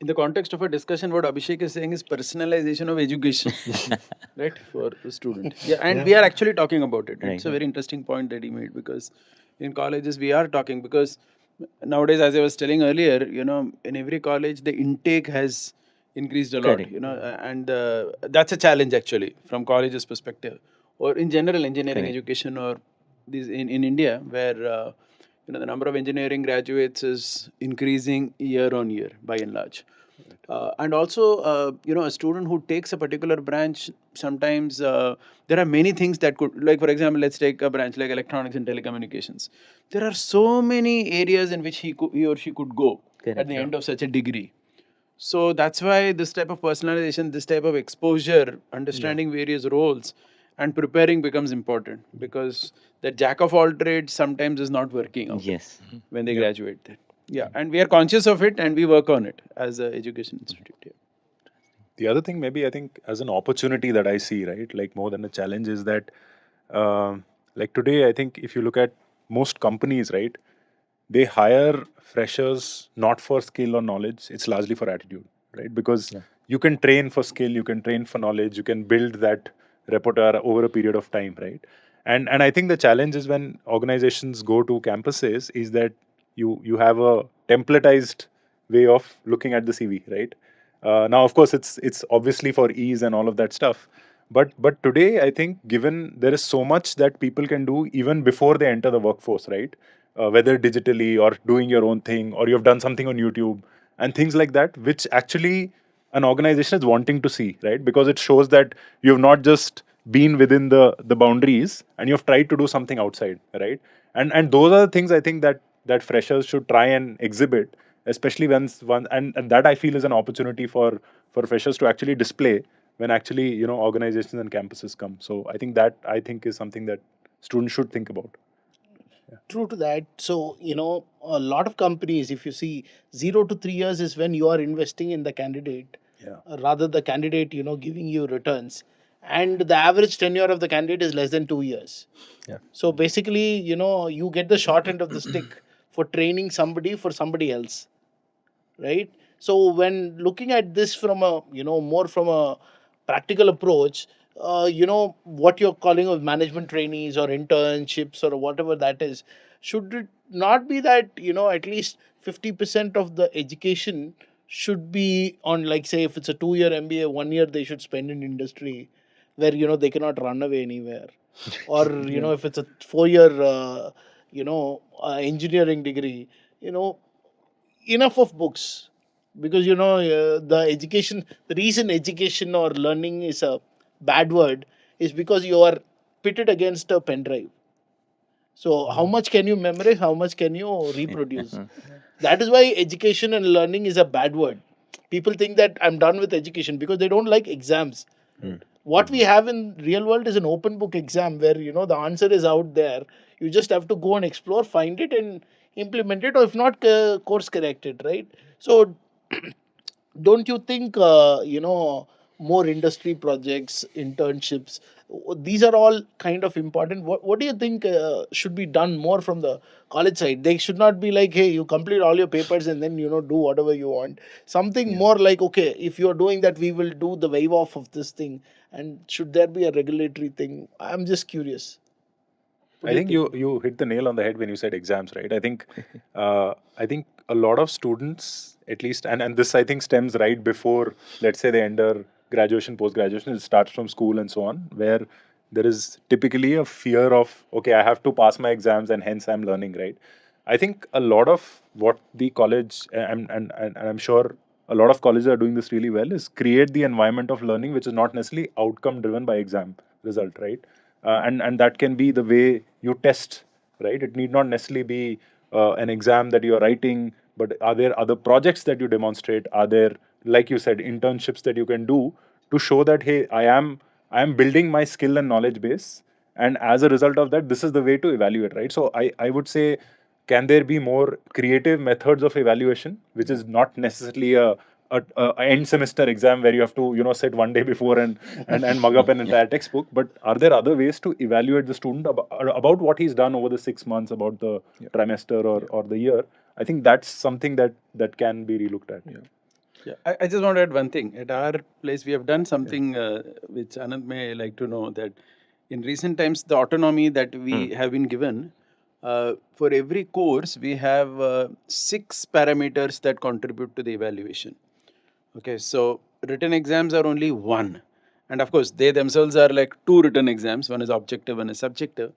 in the context of a discussion, what Abhishek is saying is personalization of education, right, for the student. Yeah, and we are actually talking about it. It's a very interesting point that he made, because in colleges we are talking, because nowadays, as I was telling earlier, in every college the intake has increased a lot, and that's a challenge actually from colleges perspective, or in general engineering education, or these in India, where the number of engineering graduates is increasing year on year by and large. And also, a student who takes a particular branch, sometimes there are many things that could, like for example, let's take a branch like electronics and telecommunications. There are so many areas in which he or she could go at the end of such a degree. So that's why this type of personalization, this type of exposure, understanding various roles, and preparing becomes important, because the jack of all trades sometimes is not working out when they graduate there. Yeah, and we are conscious of it and we work on it as an education institute. Yeah. The other thing, maybe I think as an opportunity that I see, right, like more than a challenge, is that like today, I think if you look at most companies, right, they hire freshers not for skill or knowledge, it's largely for attitude, right? Because you can train for skill, you can train for knowledge, you can build that repertoire over a period of time, right? And I think the challenge is when organizations go to campuses is that you have a templatized way of looking at the CV, right? Now, of course, it's obviously for ease and all of that stuff, but today I think given there is so much that people can do even before they enter the workforce, right? Whether digitally or doing your own thing, or you've done something on YouTube and things like that, which actually an organization is wanting to see, right? Because it shows that you've not just been within the boundaries and you've tried to do something outside, right? And those are the things I think that freshers should try and exhibit, especially when one and that I feel is an opportunity for freshers to actually display when actually organizations and campuses come. So I think is something that students should think about. True to that. So, a lot of companies, if you see, 0 to 3 years is when you are investing in the candidate, rather the candidate, giving you returns. And the average tenure of the candidate is less than 2 years. So basically, you get the short end of the stick for training somebody for somebody else, right? So when looking at this from a, more from a practical approach, what you're calling of management trainees or internships or whatever that is, should it not be that, at least 50% of the education should be on, like, say, if it's a 2 year MBA, 1 year they should spend in industry where, they cannot run away anywhere. Or, if it's a 4 year, engineering degree, you know, enough of books. Because the education, the reason education or learning is a bad word is because you are pitted against a pen drive. So how much can you memorize, how much can you reproduce? That is why education and learning is a bad word. People think that I'm done with education because they don't like exams. What we have in real world is an open book exam where the answer is out there. You just have to go and explore, find it, and implement it, or if not, course correct it, right? So don't you think more industry projects, internships, these are all kind of important? What do you think should be done more from the college side? They should not be like, hey, you complete all your papers and then do whatever you want. Something more like, okay, if you're doing that, we will do the waive off of this thing. And should there be a regulatory thing? I'm just curious. What I do think you hit the nail on the head when you said exams, right? I think a lot of students, at least, and this I think stems right before, let's say, they enter graduation, post graduation. It starts from school and so on, where there is typically a fear of, okay, I have to pass my exams and hence I'm learning, right? I think a lot of what the college and I'm sure a lot of colleges are doing this really well is create the environment of learning which is not necessarily outcome driven by exam result, right? And that can be the way you test, right? It need not necessarily be an exam that you are writing, but are there other projects that you demonstrate? Are there, like you said, internships that you can do to show that, hey, I am building my skill and knowledge base, and as a result of that, this is the way to evaluate, right? So I would say, can there be more creative methods of evaluation, which is not necessarily a end semester exam where you have to sit one day before and mug up an entire textbook, but are there other ways to evaluate the student about what he's done over the 6 months, about the trimester or the year? I think that's something that can be relooked at. Yeah, I just want to add one thing. At our place, we have done something which Ananth may like to know, that in recent times, the autonomy that we have been given, for every course, we have 6 parameters that contribute to the evaluation. Okay, so written exams are only one. And of course, they themselves are like 2 written exams. One is objective, one is subjective.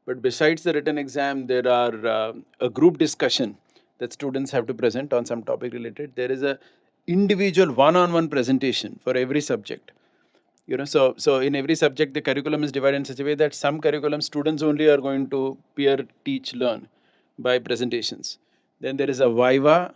But besides the written exam, there are a group discussion that students have to present on some topic related. There is a individual one-on-one presentation for every subject. So in every subject, the curriculum is divided in such a way that some curriculum students only are going to peer teach learn by presentations. Then there is a viva,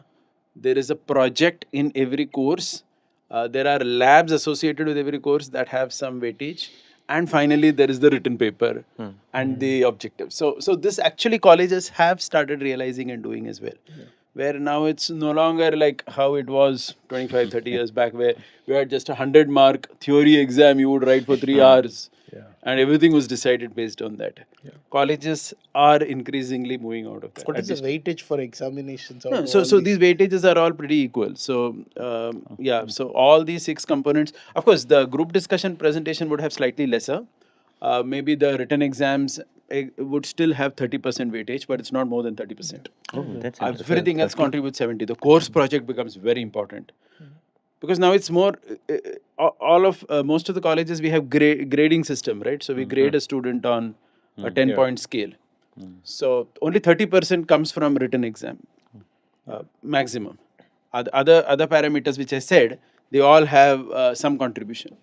there is a project in every course, there are labs associated with every course that have some weightage, and finally there is the written paper and the objective. So this actually colleges have started realizing and doing as well. Where now it's no longer like how it was 25, 30 years back, where we had just a 100-mark theory exam you would write for 3 hours, and everything was decided based on that. Colleges are increasingly moving out of that. What is the weightage for examinations? No, out of so all so these? these weightages are all pretty equal. So yeah, so all these 6 components. Of course, the group discussion presentation would have slightly lesser. Maybe the written exams would still have 30% weightage, but it's not more than 30%. Oh, that's interesting. Everything else contributes 70. The course project becomes very important because now it's more all of most of the colleges we have grading system, right? So we grade a student on a 10-point scale. So only 30% comes from written exam, maximum. Other parameters which I said, they all have some contribution.